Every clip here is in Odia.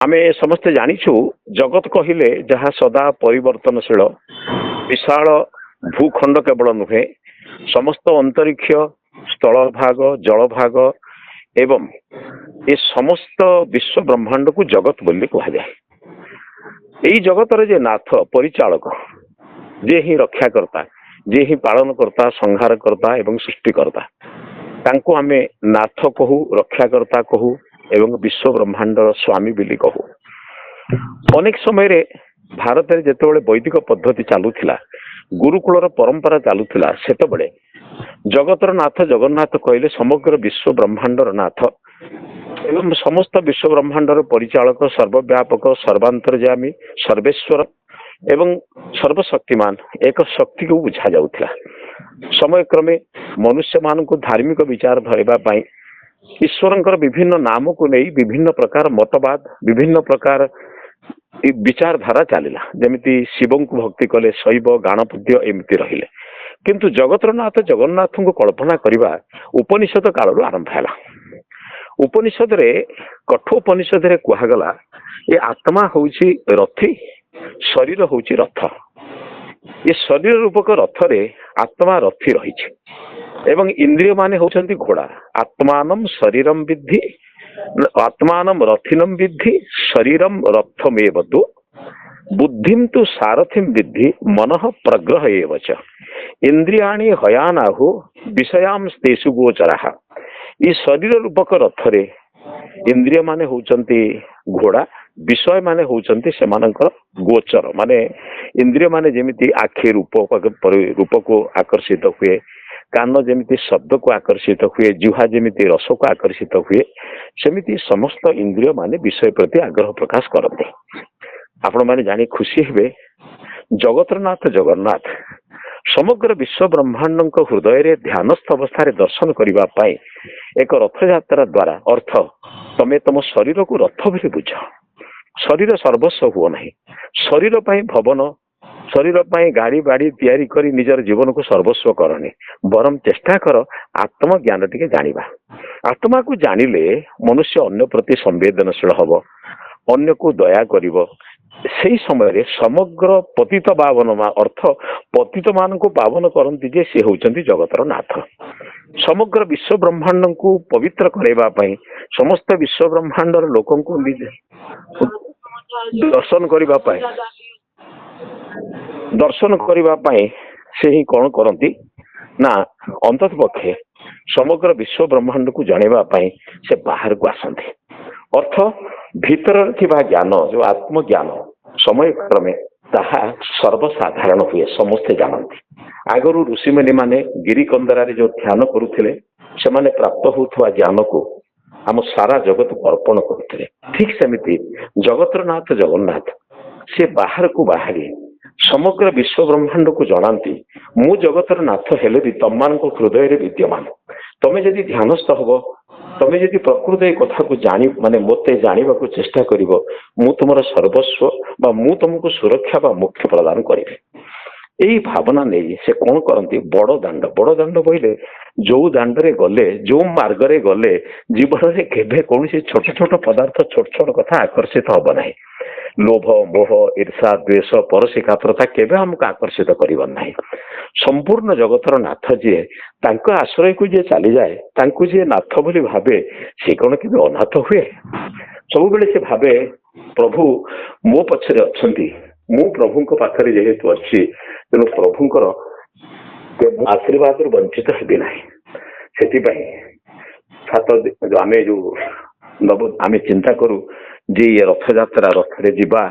ଆମେ ସମସ୍ତେ ଜାଣିଛୁ ଜଗତ କହିଲେ ଯାହା ସଦା ପରିବର୍ତ୍ତନଶୀଳ ବିଶାଳ ଭୂଖଣ୍ଡ କେବଳ ନୁହେଁ, ସମସ୍ତ ଅନ୍ତରୀକ୍ଷ ସ୍ଥଳଭାଗ ଜଳଭାଗ ଏବଂ ଏ ସମସ୍ତ ବିଶ୍ୱ ବ୍ରହ୍ମାଣ୍ଡକୁ ଜଗତ ବୋଲି କୁହାଯାଏ। ଏଇ ଜଗତରେ ଯେ ନାଥ ପରିଚାଳକ, ଯିଏ ହିଁ ରକ୍ଷାକର୍ତ୍ତା, ଯିଏ ହିଁ ପାଳନକର୍ତ୍ତା, ସଂହାରକର୍ତ୍ତା ଏବଂ ସୃଷ୍ଟିକର୍ତ୍ତା, ତାଙ୍କୁ ଆମେ ନାଥ କହୁ, ରକ୍ଷାକର୍ତ୍ତା କହୁ ଏବଂ ବିଶ୍ୱ ବ୍ରହ୍ମାଣ୍ଡର ସ୍ୱାମୀ ବୋଲି କହୁ। ଅନେକ ସମୟରେ ଭାରତରେ ଯେତେବେଳେ ବୈଦିକ ପଦ୍ଧତି ଚାଲୁଥିଲା, ଗୁରୁକୁଳର ପରମ୍ପରା ଚାଲୁଥିଲା, ସେତେବେଳେ ଜଗତର ନାଥ ଜଗନ୍ନାଥ କହିଲେ ସମଗ୍ର ବିଶ୍ୱ ବ୍ରହ୍ମାଣ୍ଡର ନାଥ ଏବଂ ସମସ୍ତ ବିଶ୍ୱ ବ୍ରହ୍ମାଣ୍ଡର ପରିଚାଳକ, ସର୍ବବ୍ୟାପକ, ସର୍ବାନ୍ତର୍ଯାମୀ, ସର୍ବେଶ୍ୱର ଏବଂ ସର୍ବଶକ୍ତିମାନ ଏକ ଶକ୍ତିକୁ ବୁଝା ଯାଉଥିଲା। ସମୟକ୍ରମେ ମନୁଷ୍ୟମାନଙ୍କୁ ଧାର୍ମିକ ବିଚାର ଧରିବା ପାଇଁ ଈଶ୍ୱରଙ୍କର ବିଭିନ୍ନ ନାମକୁ ନେଇ ବିଭିନ୍ନ ପ୍ରକାର ମତବାଦ, ବିଭିନ୍ନ ପ୍ରକାର ବିଚାରଧାରା ଚାଲିଲା। ଯେମିତି ଶିବଙ୍କୁ ଭକ୍ତି କଲେ ଶୈବ, ଗାଣପତ୍ୟ ଏମିତି ରହିଲେ। କିନ୍ତୁ ଜଗତର ନାଥ ଜଗନ୍ନାଥଙ୍କୁ କଳ୍ପନା କରିବା ଉପନିଷଦ କାଳରୁ ଆରମ୍ଭ ହେଲା। ଉପନିଷଦରେ କଠୋପନିଷଦରେ କୁହାଗଲା ଏ ଆତ୍ମା ହଉଛି ରଥୀ, ଶରୀର ହଉଛି ରଥ। ଏ ଶରୀର ରୂପକ ରଥରେ ଆତ୍ମା ରଥୀ ରହିଛି ଏବଂ ଇନ୍ଦ୍ରିୟ ମାନେ ହଉଛନ୍ତି ଘୋଡା। ଆତ୍ମାନମ ଶରୀରମ ବିଦ୍ଧି, ଆତ୍ମାନମ ରଥିନମ ବିଦ୍ଧି, ଶରୀରମ ରଥମେବତୁ, ବୁଦ୍ଧିମ ତୁ ସାରଥିମ ବିଦ୍ଧି, ମନଃ ପ୍ରଗ୍ରହ ଏବଚ, ଇନ୍ଦ୍ରିୟାଣୀ ହୟାନାହୁ ବିଷୟାମ ସ୍ତେଷୁ ଗୋଚରାଃ। ଏ ଶରୀର ରୂପକ ରଥରେ ଇନ୍ଦ୍ରିୟ ମାନେ ହଉଛନ୍ତି ଘୋଡା, ବିଷୟ ମାନେ ହଉଛନ୍ତି ସେମାନଙ୍କର ଗୋଚର। ମାନେ ଇନ୍ଦ୍ରିୟ ମାନେ ଯେମିତି ଆଖି ରୂପକୁ ଆକର୍ଷିତ ହୁଏ, କାନ ଯେମିତି ଶବ୍ଦକୁ ଆକର୍ଷିତ ହୁଏ, ଜିହ୍ୱା ଯେମିତି ରସକୁ ଆକର୍ଷିତ ହୁଏ, ସେମିତି ସମସ୍ତ ଇନ୍ଦ୍ରିୟ ମାନେ ବିଷୟ ପ୍ରତି ଆଗ୍ରହ ପ୍ରକାଶ କରନ୍ତି। ଆପଣମାନେ ଜାଣି ଖୁସି ହେବେ, ଜଗତର ନାଥ ଜଗନ୍ନାଥ ସମଗ୍ର ବିଶ୍ୱ ବ୍ରହ୍ମାଣ୍ଡଙ୍କ ହୃଦୟରେ ଧ୍ୟାନସ୍ଥ ଅବସ୍ଥାରେ ଦର୍ଶନ କରିବା ପାଇଁ ଏକ ରଥଯାତ୍ରା ଦ୍ୱାରା ଅର୍ଥ ତମେ ତମ ଶରୀରକୁ ରଥ ବୋଲି ବୁଝ। ଶରୀର ସର୍ବସ୍ୱ ହୁଅ ନାହିଁ। ଶରୀର ପାଇଁ ଭବନ, ଶରୀର ପାଇଁ ଗାଡି ବାଡି ତିଆରି କରି ନିଜର ଜୀବନକୁ ସର୍ବସ୍ୱ କରନି, ବରଂ ଚେଷ୍ଟା କର ଆତ୍ମଜ୍ଞାନ ଟିକେ ଜାଣିବା। ଆତ୍ମାକୁ ଜାଣିଲେ ମନୁଷ୍ୟ ଅନ୍ୟ ପ୍ରତି ସମ୍ବେଦନଶୀଳ ହବ, ଅନ୍ୟକୁ ଦୟା କରିବ। ସେଇ ସମୟରେ ସମଗ୍ର ପତିତ ପାବନ ଅର୍ଥ ପତିତ ମାନଙ୍କୁ ପାବନ କରନ୍ତି ଯେ ସେ ହଉଛନ୍ତି ଜଗତର ନାଥ। ସମଗ୍ର ବିଶ୍ୱ ବ୍ରହ୍ମାଣ୍ଡଙ୍କୁ ପବିତ୍ର କରାଇବା ପାଇଁ, ସମସ୍ତ ବିଶ୍ୱ ବ୍ରହ୍ମାଣ୍ଡର ଲୋକଙ୍କୁ ଦର୍ଶନ କରିବା ପାଇଁ ସେ ହିଁ କଣ କରନ୍ତି ନା ଅନ୍ତତଃ ପକ୍ଷେ ସମଗ୍ର ବିଶ୍ୱ ବ୍ରହ୍ମାଣ୍ଡକୁ ଜଣେଇବା ପାଇଁ ସେ ବାହାରକୁ ଆସନ୍ତି। ଅର୍ଥ ଭିତରରେ ଥିବା ଜ୍ଞାନ, ଯୋଉ ଆତ୍ମଜ୍ଞାନ, ସମୟକ୍ରମେ ତାହା ସର୍ବସାଧାରଣ ହୁଏ, ସମସ୍ତେ ଜାଣନ୍ତି। ଆଗରୁ ଋଷିମୁନି ମାନେ ଗିରିକନ୍ଦରାରେ ଯୋଉ ଧ୍ୟାନ କରୁଥିଲେ, ସେମାନେ ପ୍ରାପ୍ତ ହେଉଥିବା ଜ୍ଞାନକୁ ଆମ ସାରା ଜଗତକୁ ଅର୍ପଣ କରୁଥିଲେ। ଠିକ ସେମିତି ଜଗତର ନାଥ ଜଗନ୍ନାଥ ସେ ବାହାରକୁ ବାହାରି ସମଗ୍ର ବିଶ୍ୱ ବ୍ରହ୍ମାଣ୍ଡକୁ ଜଣାନ୍ତି, ମୁଁ ଜଗତର ନାଥ ହେଲେ ବି ତମମାନଙ୍କ ହୃଦୟରେ ବିଦ୍ୟମାନ। ତମେ ଯଦି ଧ୍ୟାନସ୍ଥ ହବ, ତମେ ଯଦି ପ୍ରକୃତ ଏ କଥାକୁ ମାନେ ମୋତେ ଜାଣିବାକୁ ଚେଷ୍ଟା କରିବ, ମୁଁ ତୁମର ସର୍ବସ୍ୱ ବା ମୁଁ ତୁମକୁ ସୁରକ୍ଷା ବା ମୁକ୍ତି ପ୍ରଦାନ କରିବି। ଏଇ ଭାବନା ନେଇ ସେ କଣ କରନ୍ତି, ବଡ ଦାଣ୍ଡ କହିଲେ ଯୋଉ ଦାଣ୍ଡରେ ଗଲେ, ଯୋଉ ମାର୍ଗରେ ଗଲେ ଜୀବନରେ କେବେ କୌଣସି ଛୋଟ ଛୋଟ ପଦାର୍ଥ, ଛୋଟ ଛୋଟ କଥା ଆକର୍ଷିତ ହବ ନାହିଁ। ଲୋଭ, ମୋହ, ଈର୍ଷା, ଦ୍ୱେଷ, ପରସୀ କାତରତା କେବେ ଆମକୁ ଆକର୍ଷିତ କରିବ ନାହିଁ। ସମ୍ପୂର୍ଣ୍ଣ ଜଗତର ନାଥ ଯିଏ, ତାଙ୍କ ଆଶ୍ରୟକୁ ଯିଏ ଚାଲିଯାଏ, ତାଙ୍କୁ ଯିଏ ନାଥ ବୋଲି ଭାବେ, ସେ କଣ କେବେ ଅନାଥ ହୁଏ? ସବୁବେଳେ ସେ ଭାବେ ପ୍ରଭୁ ମୋ ପଛରେ ଅଛନ୍ତି, ମୁଁ ପ୍ରଭୁଙ୍କ ପାଖରେ ଯେହେତୁ ଅଛି, ତେଣୁ ପ୍ରଭୁଙ୍କର ଆଶୀର୍ବାଦରୁ ବଞ୍ଚିତ ହେବି ନାହିଁ। ସେଥିପାଇଁ ଆମେ ଚିନ୍ତା କରୁ ଯେ ଏ ରଥଯାତ୍ରା, ରଥରେ ଯିବା,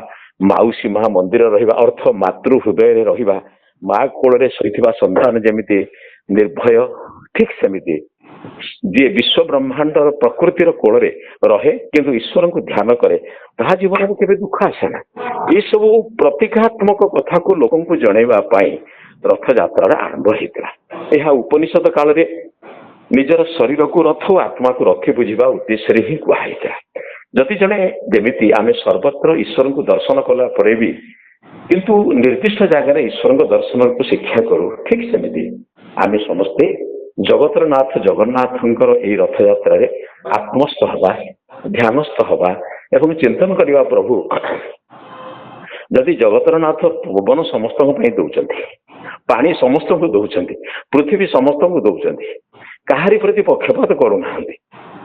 ମାଉସୀ ମା ମନ୍ଦିର ରହିବା, ଅର୍ଥ ମାତୃ ହୃଦୟରେ ରହିବା। ମା କୋଳରେ ଶୋଇଥିବା ସନ୍ତାନ ଯେମିତି ନିର୍ଭୟ, ଠିକ ସେମିତି ଯିଏ ବିଶ୍ୱ ବ୍ରହ୍ମାଣ୍ଡର ପ୍ରକୃତିର କୋଳରେ ରହେ କିନ୍ତୁ ଈଶ୍ୱରଙ୍କୁ ଧ୍ୟାନ କରେ, ତାହା ଜୀବନରେ କେବେ ଦୁଃଖ ଆସେ ନା। ଏସବୁ ପ୍ରତୀକାତ୍ମକ କଥାକୁ ଲୋକଙ୍କୁ ଜଣେଇବା ପାଇଁ ରଥଯାତ୍ରାର ଆରମ୍ଭ ହେଇଥିଲା। ଏହା ଉପନିଷଦ କାଳରେ ନିଜର ଶରୀରକୁ ରଥ ଓ ଆତ୍ମାକୁ ରଥି ବୁଝିବା ଉଦ୍ଦେଶ୍ୟରେ ହିଁ କୁହାଯାଇଥିଲା। ଯଦି ଜଣେ, ଯେମିତି ଆମେ ସର୍ବତ୍ର ଈଶ୍ୱରଙ୍କୁ ଦର୍ଶନ କଲା ପରେ ବି କିନ୍ତୁ ନିର୍ଦ୍ଦିଷ୍ଟ ଜାଗାରେ ଈଶ୍ୱରଙ୍କ ଦର୍ଶନକୁ ଶିକ୍ଷା କରୁ, ଠିକ ସେମିତି ଆମେ ସମସ୍ତେ ଜଗତର ନାଥ ଜଗନ୍ନାଥଙ୍କର ଏହି ରଥଯାତ୍ରାରେ ଆତ୍ମସ୍ଥ ହେବା, ଧ୍ୟାନସ୍ଥ ହେବା ଏବଂ ଚିନ୍ତନ କରିବା ପ୍ରଭୁ ଯଦି ଜଗତର ନାଥ ପବନ ସମସ୍ତଙ୍କ ପାଇଁ ଦଉଛନ୍ତି, ପାଣି ସମସ୍ତଙ୍କୁ ଦଉଛନ୍ତି, ପୃଥିବୀ ସମସ୍ତଙ୍କୁ ଦଉଛନ୍ତି, କାହାରି ପ୍ରତି ପକ୍ଷପାତ କରୁନାହାନ୍ତି।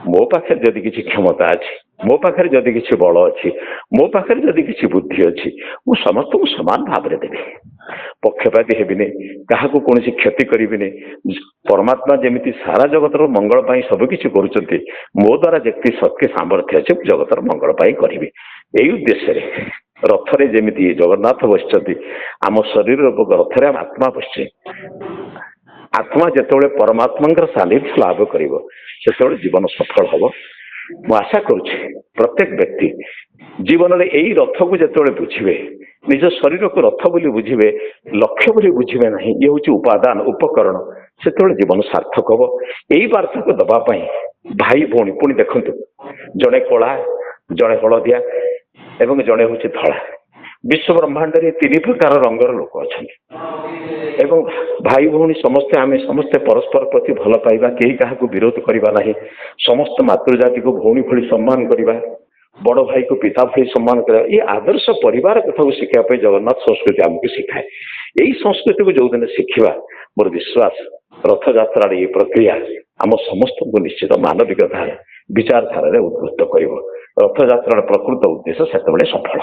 ମୋ ପାଖରେ ଯଦି କିଛି କ୍ଷମତା ଅଛି, ମୋ ପାଖରେ ଯଦି କିଛି ବଳ ଅଛି, ମୋ ପାଖରେ ଯଦି କିଛି ବୁଦ୍ଧି ଅଛି, ମୁଁ ସମସ୍ତଙ୍କୁ ସମାନ ଭାବରେ ଦେବି, ପକ୍ଷପାତୀ ହେବିନି, କାହାକୁ କୌଣସି କ୍ଷତି କରିବିନି। ପରମାତ୍ମା ଯେମିତି ସାରା ଜଗତର ମଙ୍ଗଳ ପାଇଁ ସବୁକିଛି କରୁଛନ୍ତି, ମୋ ଦ୍ୱାରା ଯେତିକି ଶକ୍ତି ସାମର୍ଥ୍ୟ ଅଛି ମୁଁ ଜଗତର ମଙ୍ଗଳ ପାଇଁ କରିବି। ଏଇ ଉଦ୍ଦେଶ୍ୟରେ ରଥରେ ଯେମିତି ଜଗନ୍ନାଥ ବସିଛନ୍ତି, ଆମ ଶରୀର ରଥରେ ଆମ ଆତ୍ମା ବସିছে। ଆତ୍ମା ଯେତେବେଳେ ପରମାତ୍ମାଙ୍କର ସାନ୍ନିଧ୍ୟ ଲାଭ କରିବ ସେତେବେଳେ ଜୀବନ ସଫଳ ହବ। ମୁଁ ଆଶା କରୁଛି ପ୍ରତ୍ୟେକ ବ୍ୟକ୍ତି ଜୀବନରେ ଏଇ ରଥକୁ ଯେତେବେଳେ ବୁଝିବେ, ନିଜ ଶରୀରକୁ ରଥ ବୋଲି ବୁଝିବେ, ଲକ୍ଷ୍ୟ ବୋଲି ବୁଝିବେ ନାହିଁ, ଇଏ ହେଉଛି ଉପାଦାନ ଉପକରଣ, ସେତେବେଳେ ଜୀବନ ସାର୍ଥକ ହବ। ଏଇ ବାର୍ତ୍ତାକୁ ଦେବା ପାଇଁ ଭାଇ ଭଉଣୀ, ପୁଣି ଦେଖନ୍ତୁ ଜଣେ କଳା, ଜଣେ ହଳଦିଆ ଏବଂ ଜଣେ ହେଉଛି ଧଳା। ବିଶ୍ୱ ବ୍ରହ୍ମାଣ୍ଡରେ 3 ପ୍ରକାର ରଙ୍ଗର ଲୋକ ଅଛନ୍ତି ଏବଂ ଭାଇ ଭଉଣୀ ସମସ୍ତେ, ଆମେ ସମସ୍ତେ ପରସ୍ପର ପ୍ରତି ଭଲ ପାଇବା, କେହି କାହାକୁ ବିରୋଧ କରିବା ନାହିଁ, ସମସ୍ତ ମାତୃଜାତିକୁ ଭଉଣୀ ଭଳି ସମ୍ମାନ କରିବା, ବଡ଼ ଭାଇକୁ ପିତା ଭଳି ସମ୍ମାନ କରିବା। ଏ ଆଦର୍ଶ ପରିବାର କଥାକୁ ଶିଖିବା ପାଇଁ ଜଗନ୍ନାଥ ସଂସ୍କୃତି ଆମକୁ ଶିଖାଏ। ଏଇ ସଂସ୍କୃତିକୁ ଯୋଉଦିନ ଶିଖିବା, ମୋର ବିଶ୍ୱାସ ରଥଯାତ୍ରାର ଏହି ପ୍ରକ୍ରିୟା ଆମ ସମସ୍ତଙ୍କୁ ନିଶ୍ଚିତ ମାନବିକତା ବିଚାରଧାରାରେ ଉଦ୍ବୁଦ୍ଧ କରିବ। ରଥଯାତ୍ରାର ପ୍ରକୃତ ଉଦ୍ଦେଶ୍ୟ ସେତେବେଳେ ସଫଳ।